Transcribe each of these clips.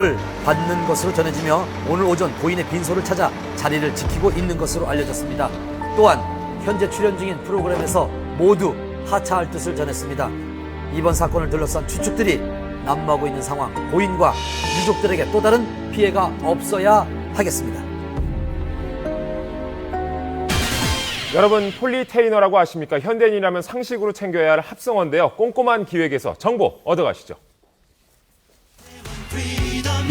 를 받는 것으로 전해지며 오늘 오전 고인의 빈소를 찾아 자리를 지키고 있는 것으로 알려졌습니다. 또한 현재 출연 중인 프로그램에서 모두 하차할 뜻을 전했습니다. 이번 사건을 둘러싼 추측들이 난무하고 있는 상황, 고인과 유족들에게 또 다른 피해가 없어야 하겠습니다. 여러분, 폴리테이너라고 아십니까? 현대인이라면 상식으로 챙겨야 할 합성어인데요. 꼼꼼한 기획에서 정보 얻어가시죠.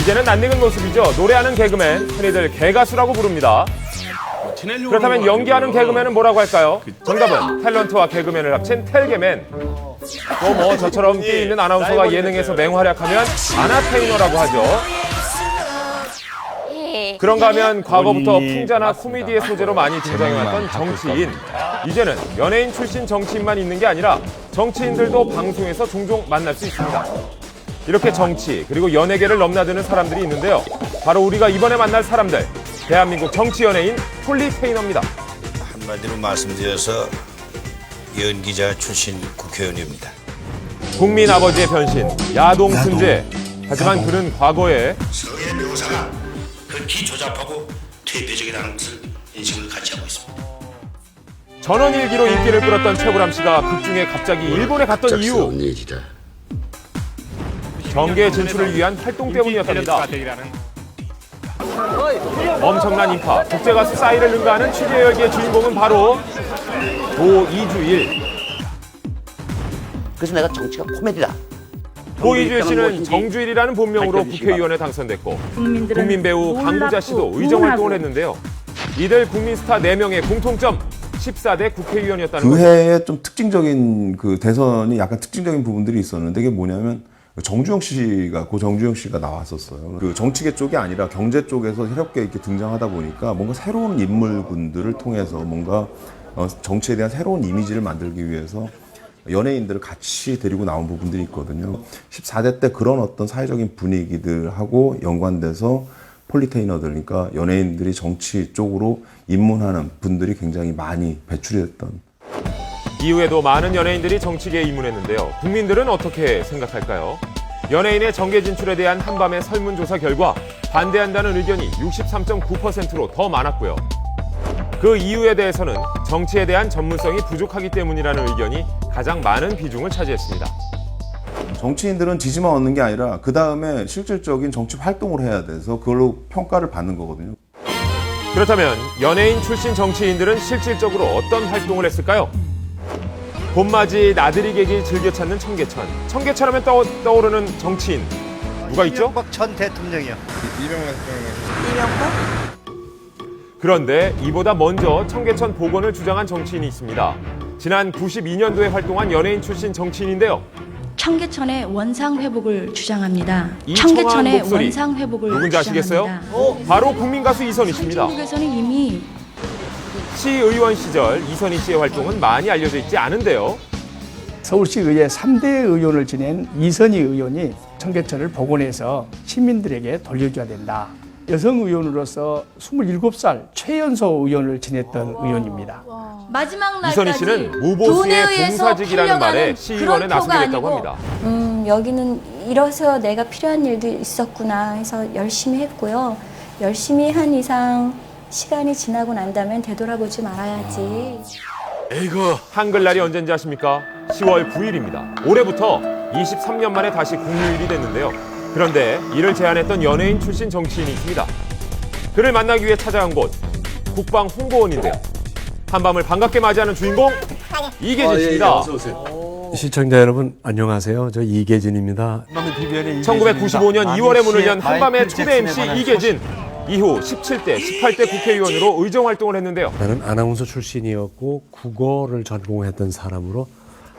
이제는 낯익은 모습이죠. 노래하는 개그맨, 흔히들 개가수라고 부릅니다. 그렇다면 연기하는 개그맨은 뭐라고 할까요? 정답은 탤런트와 개그맨을 합친 텔개맨. 또 뭐 저처럼 끼 있는 아나운서가 예능에서 맹활약하면 아나테이너라고 하죠. 그런가 하면 과거부터 풍자나 코미디의 소재로 많이 등장해왔던 정치인. 이제는 연예인 출신 정치인만 있는 게 아니라 정치인들도 방송에서 종종 만날 수 있습니다. 이렇게 정치 그리고 연예계를 넘나드는 사람들이 있는데요. 바로 우리가 이번에 만날 사람들, 대한민국 정치 연예인 폴리테이너입니다. 한마디로 말씀드려서 연기자 출신 국회의원입니다. 국민 아버지의 변신, 야동 순재. 하지만 그는 과거에 서해 묘사가 극히 조잡하고 퇴폐적이라는 것을 인식을 같이 하고 있습니다. 전원일기로 인기를 끌었던 최불암 씨가 극중에 갑자기 일본에 갔던 이유. 정계 진출을 위한 활동 때문이었답니다. 엄청난 인파, 국제가수 싸이를 능가하는 취재 열기의 주인공은 바로 고이주일. 그래서 내가 정치가 코미디다. 고이주일 씨는 정주일이라는 본명으로 국회의원에 당선됐고 국민 배우 강부자 씨도 의정 활동을 했는데요. 이들 국민 스타 4명의 공통점, 14대 국회의원이었다는 그 거죠. 해에 좀 특징적인 그 대선이 약간 특징적인 부분들이 있었는데 이게 뭐냐면 정주영 씨가 고 정주영 씨가 나왔었어요. 그 정치계 쪽이 아니라 경제 쪽에서 새롭게 이렇게 등장하다 보니까 뭔가 새로운 인물군들을 통해서 뭔가 정치에 대한 새로운 이미지를 만들기 위해서 연예인들을 같이 데리고 나온 부분들이 있거든요. 14대 때 그런 어떤 사회적인 분위기들하고 연관돼서 폴리테이너들, 그러니까 연예인들이 정치 쪽으로 입문하는 분들이 굉장히 많이 배출이 됐던. 이후에도 많은 연예인들이 정치계에 입문했는데요. 국민들은 어떻게 생각할까요? 연예인의 정계 진출에 대한 한밤의 설문조사 결과 반대한다는 의견이 63.9%로 더 많았고요. 그 이유에 대해서는 정치에 대한 전문성이 부족하기 때문이라는 의견이 가장 많은 비중을 차지했습니다. 정치인들은 지지만 얻는 게 아니라 그 다음에 실질적인 정치 활동을 해야 돼서 그걸로 평가를 받는 거거든요. 그렇다면 연예인 출신 정치인들은 실질적으로 어떤 활동을 했을까요? 봄맞이 나들이 객이 즐겨 찾는 청계천. 청계천 하면 떠오르는 정치인 누가 있죠? 이명박 전 대통령이요. 그런데 이보다 먼저 청계천 복원을 주장한 정치인이 있습니다. 지난 92년도에 활동한 연예인 출신 정치인인데요. 청계천의 원상 회복을 주장합니다. 이청한 청계천의 목소리. 원상 회복을 누군지 아시겠어요? 주장합니다. 바로 국민 가수 이선희 씨입니다. 한국에서는 이미 시의원 시절 이선희 씨의 활동은 많이 알려져 있지 않은데요. 서울시의회 3대 의원을 지낸 이선희 의원이 청계천을 복원해서 시민들에게 돌려줘야 된다. 여성 의원으로서 27살 최연소 의원을 지냈던 의원입니다. 마지막 날까지 이선희 씨는 무보수의 봉사직이라는 말에 시의원에 나서게 됐다고 합니다. 여기는 이래서 내가 필요한 일도 있었구나 해서 열심히 했고요. 열심히 한 이상 시간이 지나고 난다면 되돌아보지 말아야지. 한글날이 언젠지 아십니까? 10월 9일입니다. 올해부터 23년 만에 다시 공휴일이 됐는데요. 그런데 이를 제안했던 연예인 출신 정치인이 있습니다. 그를 만나기 위해 찾아간 곳, 국방홍보원인데요. 한밤을 반갑게 맞이하는 주인공 이계진 씨입니다. 시청자 여러분 안녕하세요. 저 이계진입니다. 1995년 2월에 문을 연 한밤의 초대 MC 이계진. 이후 17대, 18대 국회의원으로 의정 활동을 했는데요. 나는 아나운서 출신이었고 국어를 전공했던 사람으로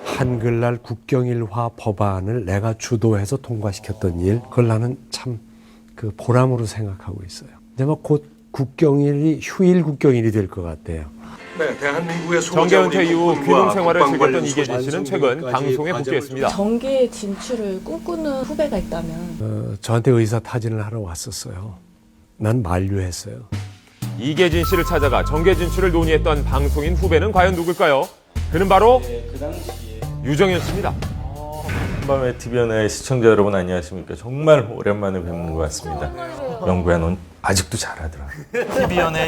한글날 국경일화 법안을 내가 주도해서 통과시켰던 일, 그걸 나는 참 그 보람으로 생각하고 있어요. 근데 뭐 곧 국경일이 휴일 국경일이 될 것 같아요. 네, 대한민국의 정계 은퇴 이후 귀농 생활을 즐겼던 이계진 씨는 최근 방송에 복귀했습니다. 정계 진출을 꿈꾸는 후배가 있다면? 저한테 의사 타진을 하러 왔었어요. 난 만류했어요. 이계진 씨를 찾아가 정계 진출을 논의했던 방송인 후배는 과연 누굴까요? 그는 바로 유정현 씨입니다. 한밤의 TV연의 시청자 여러분 안녕하십니까. 정말 오랜만에 뵙는 것 같습니다. 영구야 넌 아직도 잘하더라. TV연의